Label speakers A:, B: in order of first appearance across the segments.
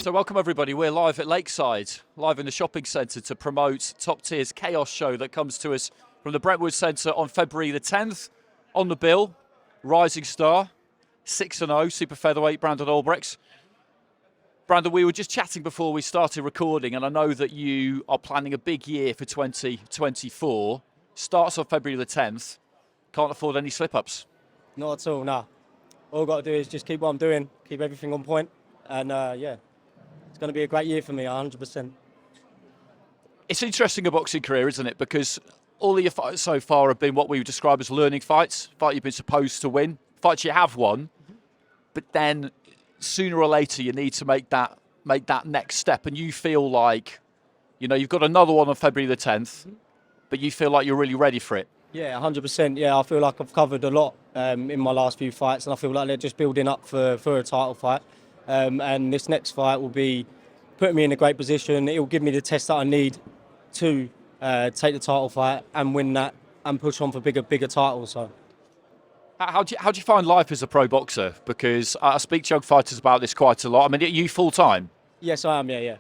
A: So welcome everybody, we're live at Lakeside, live in the shopping centre to promote Top Tier's Chaos show that comes to us from the Brentwood Centre on February the 10th. On the bill, rising star, 6-0, super featherweight, Brandan Obrechts. Brandan, we were just chatting before we started recording, and I know that you are planning a big year for 2024. Starts on February the 10th. Can't afford any slip-ups.
B: Not at all, no. All I've got to do is just keep what I'm doing, keep everything on point, and it's going to be a great year for me, 100%.
A: It's interesting a boxing career, isn't it? Because all of your fights so far have been what we would describe as learning fights, fight you've been supposed to win, fights you have won, but then sooner or later you need to make that next step, and you feel like, you've got another one on February the 10th, but you feel like you're really ready for it.
B: Yeah, 100%. Yeah, I feel like I've covered a lot in my last few fights, and I feel like they're just building up for a title fight. And this next fight will be putting me in a great position. It will give me the test that I need to take the title fight and win that and push on for bigger titles. So,
A: how do you find life as a pro boxer? Because I speak to young fighters about this quite a lot. I mean, are you full time?
B: Yes, I am. Yeah.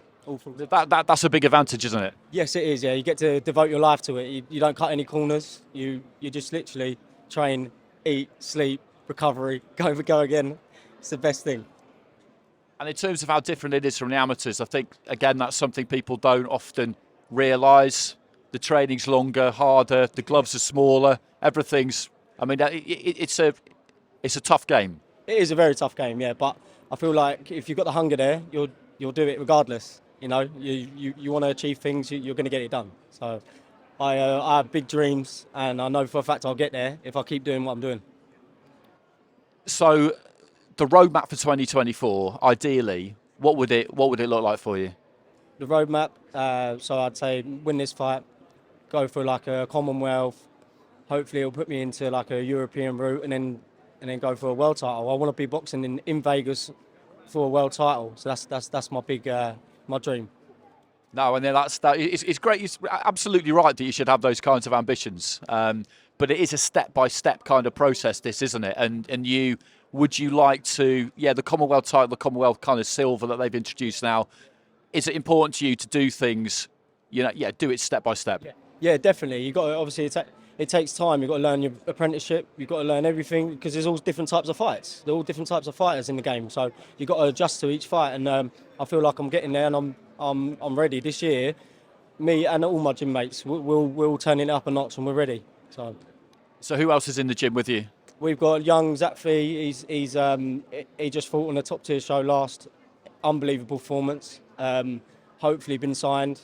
A: That's a big advantage, isn't it?
B: Yes, it is. Yeah, you get to devote your life to it. You don't cut any corners. You just literally train, eat, sleep, recovery, go again. It's the best thing.
A: And in terms of how different it is from the amateurs, I think again that's something people don't often realise. The training's longer, harder. The gloves are smaller. Everything's. I mean, it's a tough game.
B: It is a very tough game, yeah. But I feel like if you've got the hunger there, you'll do it regardless. You want to achieve things, you're going to get it done. So I have big dreams, and I know for a fact I'll get there if I keep doing what I'm doing.
A: So the roadmap for 2024, ideally, what would it look like for you?
B: The roadmap, so I'd say win this fight, go for like a Commonwealth. Hopefully it'll put me into like a European route, and then go for a world title. I want to be boxing in Vegas for a world title. So that's my big my dream.
A: No, and then it's great. It's absolutely right that you should have those kinds of ambitions. But it is a step-by-step kind of process, this, isn't it? And would you like to, the Commonwealth title, the Commonwealth kind of silver that they've introduced now, is it important to you to do things, do it step by step?
B: Yeah, definitely. You've got to, obviously, it takes time. You've got to learn your apprenticeship. You've got to learn everything because there's all different types of fights. There are all different types of fighters in the game. So you've got to adjust to each fight. And I feel like I'm getting there, and I'm ready this year. Me and all my gym mates, we'll turn it up a notch, and we're ready.
A: So who else is in the gym with you? We've
B: got young Zapfi. He just fought on a top tier show last. Unbelievable performance. Hopefully been signed.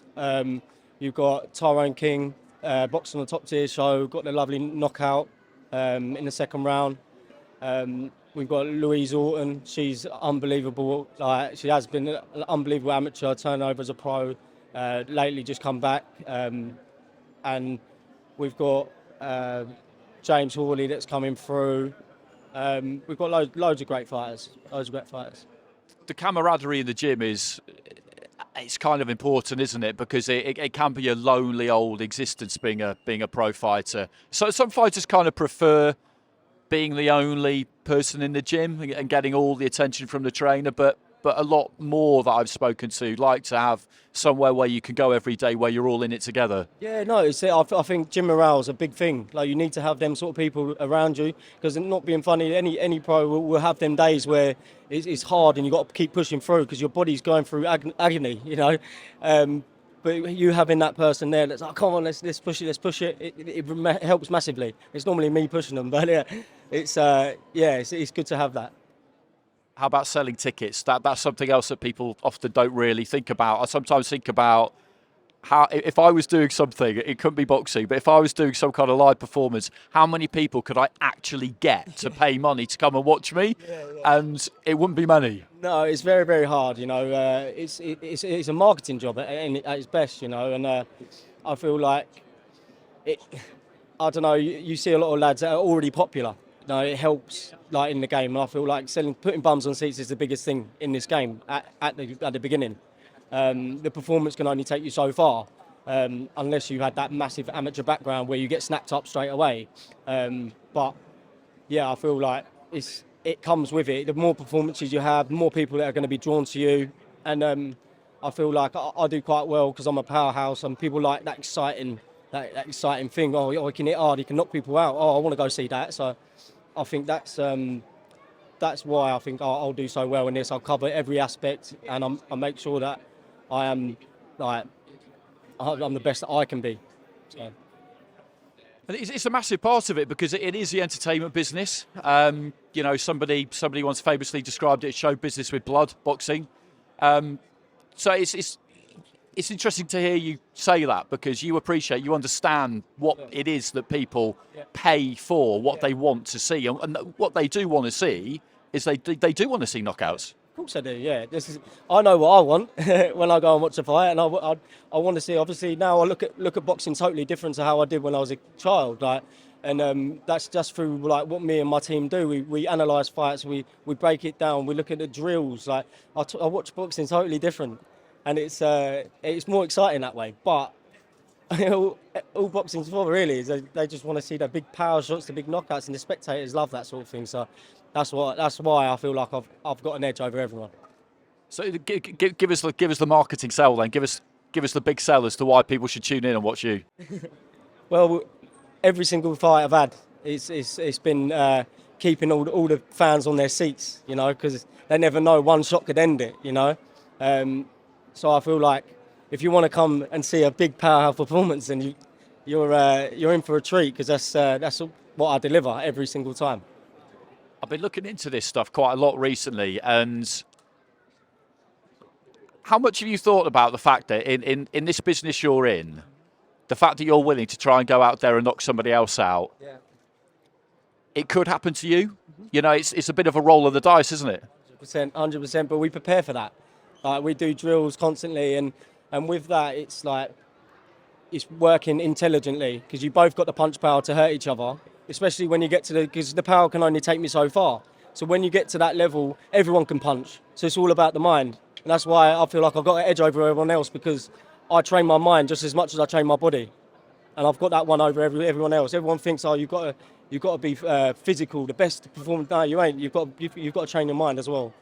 B: You've got Tyrone King, boxing on the top tier show. Got the lovely knockout in the second round. We've got Louise Orton. She's unbelievable. She has been an unbelievable amateur. Turned over as a pro. Lately, just come back. And we've got James Hawley that's coming through. We've got loads of great fighters.
A: The camaraderie in the gym it's kind of important, isn't it? Because it can be a lonely old existence being a pro fighter. So some fighters kind of prefer being the only person in the gym and getting all the attention from the trainer, but a lot more that I've spoken to like to have somewhere where you can go every day where you're all in it together.
B: Yeah, no, I think gym morale is a big thing. Like, you need to have them sort of people around you, because not being funny, any pro will have them days where it's hard and you've got to keep pushing through because your body's going through agony, But you having that person there that's like, come on, let's push it, it helps massively. It's normally me pushing them, but it's good to have that.
A: How about selling tickets? That's something else that people often don't really think about. I sometimes think about how, if I was doing something, it couldn't be boxing, but if I was doing some kind of live performance, how many people could I actually get to pay money to come and watch me? And it wouldn't be many.
B: No, it's very, very hard. It's a marketing job at its best. And I feel like I don't know. You see a lot of lads that are already popular. It helps, like, in the game, and I feel like putting bums on seats is the biggest thing in this game at the beginning. The performance can only take you so far, unless you had that massive amateur background where you get snapped up straight away. But yeah, I feel like it comes with it. The more performances you have, the more people that are going to be drawn to you. And I feel like I do quite well because I'm a powerhouse, and people like that exciting thing. Oh, he can hit hard, he can knock people out. Oh, I want to go see that. So I think that's why I think I'll do so well in this. I'll cover every aspect, and I'll make sure that I am like I'm the best that I can be. So.
A: And it's a massive part of it because it is the entertainment business. You know, somebody once famously described it as show business with blood, boxing. So it's interesting to hear you say that because you understand what it is that people pay for, what they want to see, and what they do want to see is they do want to see knockouts.
B: Of course I do, yeah. I know what I want when I go and watch a fight, and I want to see. Obviously, now I look at boxing totally different to how I did when I was a child, like, and that's just through like what me and my team do. We analyse fights, we break it down, we look at the drills. Like I watch boxing totally different, and it's more exciting that way. But all boxing's for really is they just want to see the big power shots, the big knockouts, and the spectators love that sort of thing. So. That's why I feel like I've got an edge over everyone.
A: So give us the marketing sell then. Give us the big sell as to why people should tune in and watch you.
B: Well, every single fight I've had, it's been keeping all the fans on their seats, you know, because they never know one shot could end it, you know. So I feel like if you want to come and see a big powerhouse performance, then you're in for a treat because that's what I deliver every single time.
A: I've been looking into this stuff quite a lot recently, and how much have you thought about the fact that in this business you're in, the fact that you're willing to try and go out there and knock somebody else out, it could happen to you? Mm-hmm. You know, it's a bit of a roll of the dice, isn't it?
B: 100%, but we prepare for that. We do drills constantly, and with that, it's working intelligently because you both got the punch power to hurt each other. Especially when you get to because the power can only take me so far. So when you get to that level, everyone can punch. So it's all about the mind. And that's why I feel like I've got an edge over everyone else because I train my mind just as much as I train my body. And I've got that one over everyone else. Everyone thinks, oh, you've got to be physical, the best performance. No, you ain't. You've got to train your mind as well.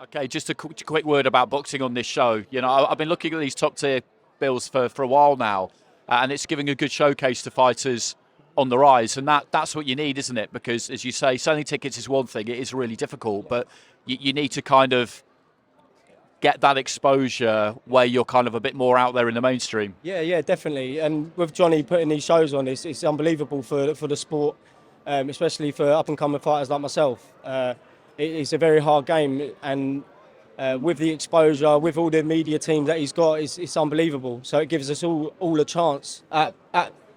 A: Okay, just a quick word about boxing on this show. You know, I've been looking at these top tier bills for a while now, and it's giving a good showcase to fighters on the rise, and that's what you need, isn't it? Because as you say, selling tickets is one thing, it is really difficult, but you need to kind of get that exposure where you're kind of a bit more out there in the mainstream.
B: Yeah, definitely. And with Johnny putting these shows on, it's unbelievable for the sport, especially for up and coming fighters like myself. It's a very hard game, and with the exposure, with all the media teams that he's got, it's unbelievable. So it gives us all a chance at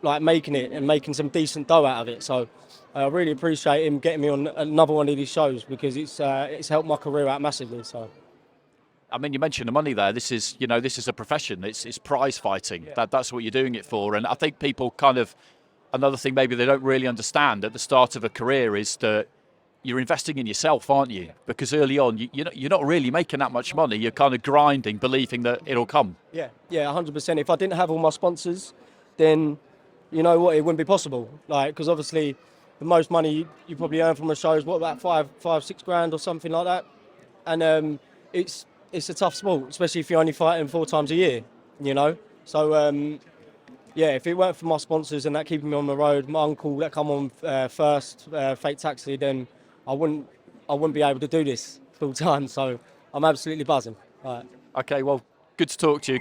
B: like making it and making some decent dough out of it. So I really appreciate him getting me on another one of these shows because it's helped my career out massively. So,
A: I mean, you mentioned the money there. This is a profession. It's prize fighting. Yeah. That's what you're doing it for. And I think people kind of, another thing maybe they don't really understand at the start of a career is that you're investing in yourself, aren't you? Because early on, you're not really making that much money. You're kind of grinding, believing that it'll come.
B: Yeah, 100%. If I didn't have all my sponsors, then you know what, it wouldn't be possible. Like, because obviously, the most money you probably earn from a show is what, about $5-6 grand or something like that. And it's a tough sport, especially if you're only fighting 4 times a year. You know, so if it weren't for my sponsors and that keeping me on the road, my uncle that come on first, Fake Taxi, then I wouldn't be able to do this full time. So I'm absolutely buzzing. All right.
A: Okay, well, good to talk to you.